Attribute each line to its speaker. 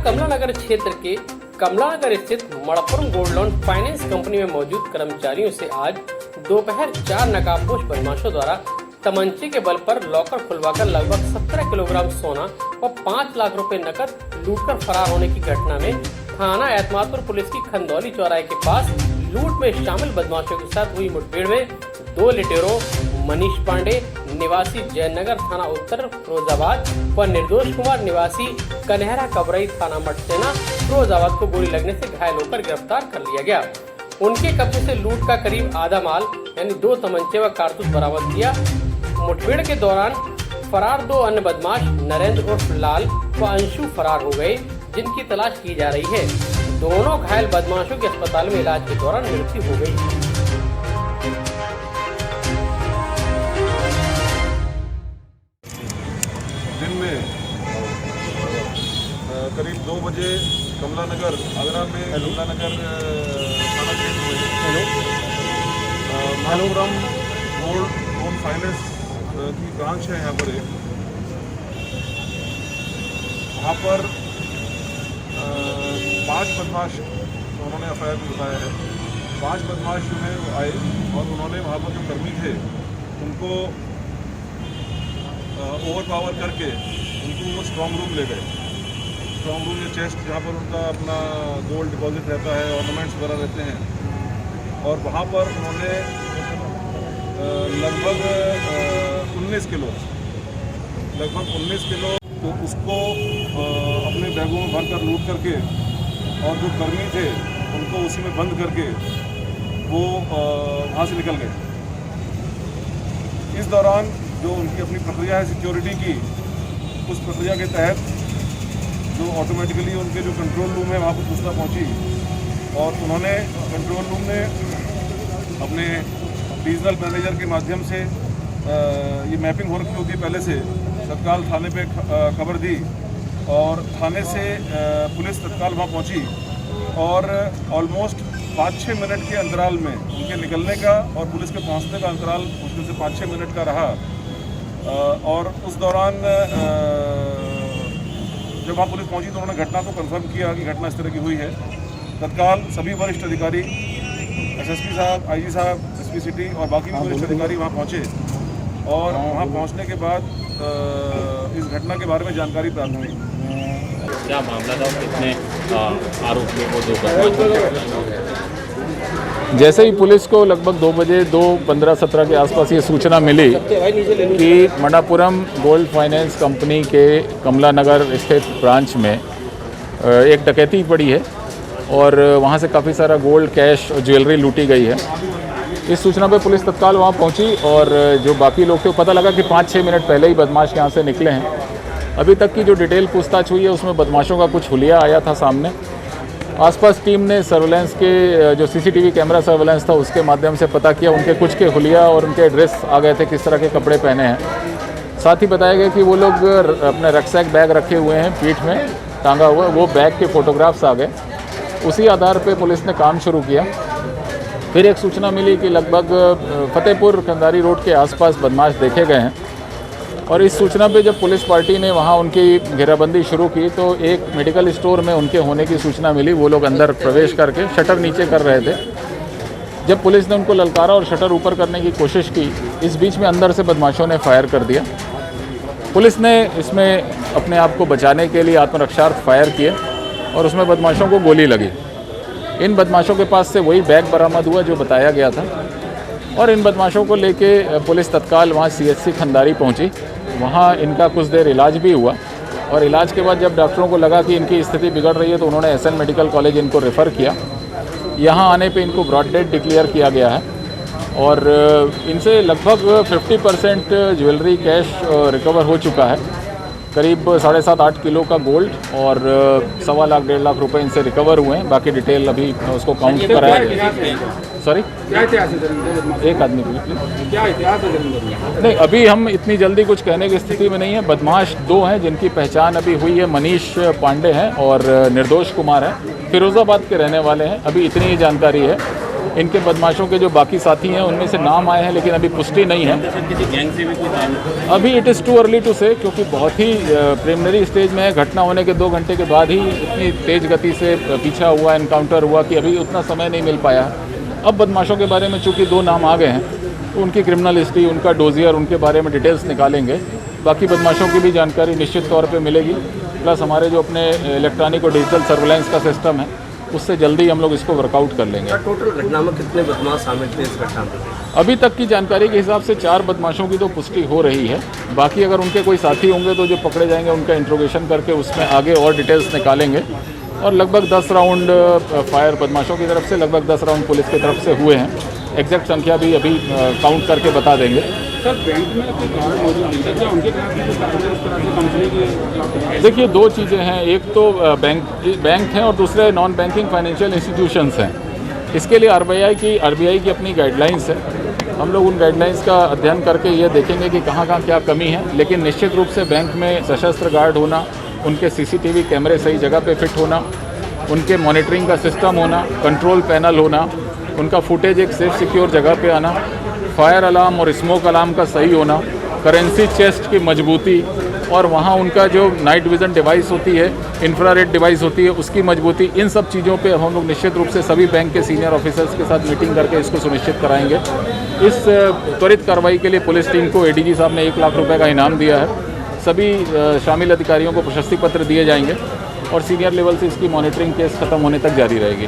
Speaker 1: कमला नगर क्षेत्र के कमला नगर स्थित Manappuram gold loan finance company में मौजूद कर्मचारियों से आज दोपहर 4 नकाबपोश बदमाशों द्वारा तमंचे के बल पर लॉकर खुलवाकर लगभग 17 किलोग्राम सोना और 5 लाख रुपए नकद लूटकर फरार होने की घटना में थाना एतमादपुर पुलिस की खंदौली चौराहे के पास लूट में शामिल बदमाशों के साथ हुई मुठभेड़ में 2 लुटेरों मनीष पांडे निवासी जयनगर थाना उत्तर फिरोजाबाद व निर्दोष कुमार निवासी कन्हरा कबरई थाना मटसेना फिरोजाबाद को गोली लगने से घायल होकर गिरफ्तार कर लिया गया। उनके कब्जे से लूट का करीब आधा माल यानी 2 तमंचे व कारतूस बरामद किया। मुठभेड़ के दौरान फरार 2 अन्य बदमाश नरेंद्र उर्फ लाल व अंशु फरार हो गए, जिनकी तलाश की जा रही है। दोनों घायल बदमाशों की अस्पताल में इलाज के दौरान मृत्यु हो गई।
Speaker 2: दिन में करीब 2 बजे कमला नगर आगरा में कमला नगर थाना क्षेत्र में मणप्पुरम गोल्ड लोन फाइनेंस की ब्रांच है यहाँ पर एक, वहाँ पर 5 बदमाश उन्होंने एफआईआर में बताया है। 5 बदमाश जो है वो आए और उन्होंने वहाँ पर जो कर्मी थे उनको ओवर पावर करके उनको वो स्ट्रॉन्ग रूम ले गए। स्ट्रॉन्ग रूम या चेस्ट जहाँ पर उनका अपना गोल्ड डिपॉजिट रहता है, ऑर्नामेंट्स वगैरह रहते हैं, और वहाँ पर उन्होंने लगभग 19 किलो तो उसको अपने बैगों में भरकर लूट करके और जो कर्मी थे उनको उसी में बंद करके वो वहाँ से निकल गए। इस दौरान जो उनकी अपनी प्रक्रिया है सिक्योरिटी की, उस प्रक्रिया के तहत जो ऑटोमेटिकली उनके जो कंट्रोल रूम है वहाँ पर सूचना पहुँची और उन्होंने कंट्रोल रूम में अपने रीजनल मैनेजर के माध्यम से ये मैपिंग हो रखी होती है पहले से, तत्काल थाने पे खबर दी और थाने से पुलिस तत्काल वहाँ पहुँची और ऑलमोस्ट 5-6 मिनट के अंतराल में उनके निकलने का और पुलिस के पहुँचने का अंतराल मुश्किल से 5-6 मिनट का रहा। और उस दौरान जब वहाँ पुलिस पहुंची तो उन्होंने घटना को कंफर्म किया कि घटना इस तरह की हुई है। तत्काल सभी वरिष्ठ अधिकारी, एसएसपी साहब, आईजी साहब, एसपी सिटी और बाकी भी वरिष्ठ अधिकारी वहाँ पहुँचे और वहाँ पहुँचने के बाद इस घटना के बारे में जानकारी प्राप्त हुई।
Speaker 3: क्या मामला था, कितने आरोपियों को 2 बदमाश?
Speaker 4: जैसे ही पुलिस को लगभग 2 बजे 2:15-17 के आसपास ये सूचना मिली कि मणप्पुरम गोल्ड फाइनेंस कंपनी के कमला नगर स्थित ब्रांच में एक डकैती पड़ी है और वहाँ से काफ़ी सारा गोल्ड, कैश और ज्वेलरी लूटी गई है। इस सूचना पे पुलिस तत्काल वहाँ पहुँची और जो बाकी लोग थे पता लगा कि 5-6 मिनट पहले ही बदमाश यहाँ से निकले हैं। अभी तक की जो डिटेल पूछताछ हुई है उसमें बदमाशों का कुछ हुलिया आया था सामने। आसपास टीम ने सर्वेलेंस के जो सीसीटीवी कैमरा सर्वेलेंस था उसके माध्यम से पता किया, उनके कुछ के हुलिया और उनके एड्रेस आ गए थे, किस तरह के कपड़े पहने हैं। साथ ही बताया गया कि वो लोग अपने रक्सैक बैग रखे हुए हैं, पीठ में टांगा हुआ, वो बैग के फ़ोटोग्राफ्स आ गए। उसी आधार पे पुलिस ने काम शुरू किया। फिर एक सूचना मिली कि लगभग फतेहपुर कंधारी रोड के आसपास बदमाश देखे गए हैं और इस सूचना पे जब पुलिस पार्टी ने वहाँ उनकी घेराबंदी शुरू की तो एक मेडिकल स्टोर में उनके होने की सूचना मिली। वो लोग अंदर प्रवेश करके शटर नीचे कर रहे थे। जब पुलिस ने उनको ललकारा और शटर ऊपर करने की कोशिश की, इस बीच में अंदर से बदमाशों ने फायर कर दिया। पुलिस ने इसमें अपने आप को बचाने के लिए आत्मरक्षार्थ फायर किए और उसमें बदमाशों को गोली लगी। इन बदमाशों के पास से वही बैग बरामद हुआ जो बताया गया था और इन बदमाशों को लेके पुलिस तत्काल वहाँ CHC खंदारी पहुँची। वहाँ इनका कुछ देर इलाज भी हुआ और इलाज के बाद जब डॉक्टरों को लगा कि इनकी स्थिति बिगड़ रही है तो उन्होंने SN मेडिकल कॉलेज इनको रेफ़र किया। यहाँ आने पे इनको ब्रॉड डेड डिक्लेयर किया गया है और इनसे लगभग 50% ज्वेलरी, कैश रिकवर हो चुका है। करीब 7.5-8 किलो का गोल्ड और 1.25 लाख 1.5 लाख रुपए इनसे रिकवर हुए हैं। बाकी डिटेल अभी उसको काउंट कराया। सॉरी,
Speaker 5: क्या इतिहास है?
Speaker 4: एक आदमी
Speaker 5: क्या इतिहास है?
Speaker 4: नहीं, अभी हम इतनी जल्दी कुछ कहने की स्थिति में नहीं है। बदमाश 2 हैं जिनकी पहचान अभी हुई है, मनीष पांडे हैं और निर्दोष कुमार हैं, फिरोजाबाद के रहने वाले हैं। अभी इतनी ही जानकारी है। इनके बदमाशों के जो बाकी साथी हैं उनमें से नाम आए हैं, लेकिन अभी पुष्टि नहीं है।
Speaker 3: किसी गैंग से भी कोई ताल्लुक?
Speaker 4: अभी it is too early to say, क्योंकि बहुत ही प्रिलिमिनरी स्टेज में है। घटना होने के 2 घंटे के बाद ही इतनी तेज़ गति से पीछा हुआ, एनकाउंटर हुआ कि अभी उतना समय नहीं मिल पाया। अब बदमाशों के बारे में चूँकि 2 नाम आ गए हैं, तो उनकी क्रिमिनल हिस्ट्री, उनका डोजियर, उनके बारे में डिटेल्स निकालेंगे। बाकी बदमाशों की भी जानकारी निश्चित तौर पे मिलेगी। प्लस हमारे जो अपने इलेक्ट्रॉनिक और डिजिटल सर्विलांस का सिस्टम है, उससे जल्दी हम लोग इसको वर्कआउट कर लेंगे।
Speaker 6: टोटल घटना में कितने बदमाश शामिल थे इस घटना में?
Speaker 4: अभी तक की जानकारी के हिसाब से 4 बदमाशों की तो पुष्टि हो रही है। बाकी अगर उनके कोई साथी होंगे तो जो पकड़े जाएंगे उनका इंट्रोगेशन करके उसमें आगे और डिटेल्स निकालेंगे। और लगभग 10 राउंड फायर बदमाशों की तरफ से, लगभग 10 राउंड पुलिस की तरफ से हुए हैं। एग्जैक्ट संख्या भी अभी काउंट करके बता देंगे।
Speaker 5: सर बैंक में कोई गार्ड मौजूद नहीं था क्या? उनके खिलाफ भी कुछ कार्रवाई इस तरह से कंपनी के?
Speaker 4: देखिए, 2 चीज़ें हैं। एक तो बैंक हैं और दूसरे नॉन बैंकिंग फाइनेंशियल इंस्टीट्यूशंस हैं। इसके लिए आरबीआई की अपनी गाइडलाइंस है। हम लोग उन गाइडलाइंस का अध्ययन करके ये देखेंगे कि कहाँ क्या कमी है। लेकिन निश्चित रूप से बैंक में सशस्त्र गार्ड होना, उनके सीसीटीवी कैमरे सही जगह पे फिट होना, उनके मॉनिटरिंग का सिस्टम होना, कंट्रोल पैनल होना, उनका फुटेज एक सेफ सिक्योर जगह पे आना, फायर अलार्म और स्मोक अलार्म का सही होना, करेंसी चेस्ट की मजबूती, और वहाँ उनका जो नाइट विज़न डिवाइस होती है, इंफ्रारेड डिवाइस होती है, उसकी मजबूती। इन सब चीज़ों पे हम लोग निश्चित रूप से सभी बैंक के सीनियर ऑफिसर्स के साथ मीटिंग करके इसको सुनिश्चित कराएंगे। इस त्वरित कार्रवाई के लिए पुलिस टीम को एडीजी साहब ने 1 लाख रुपए का इनाम दिया है। सभी शामिल अधिकारियों को प्रशस्ति पत्र दिए जाएंगे और सीनियर लेवल से इसकी मॉनिटरिंग केस खत्म होने तक जारी रहेगी।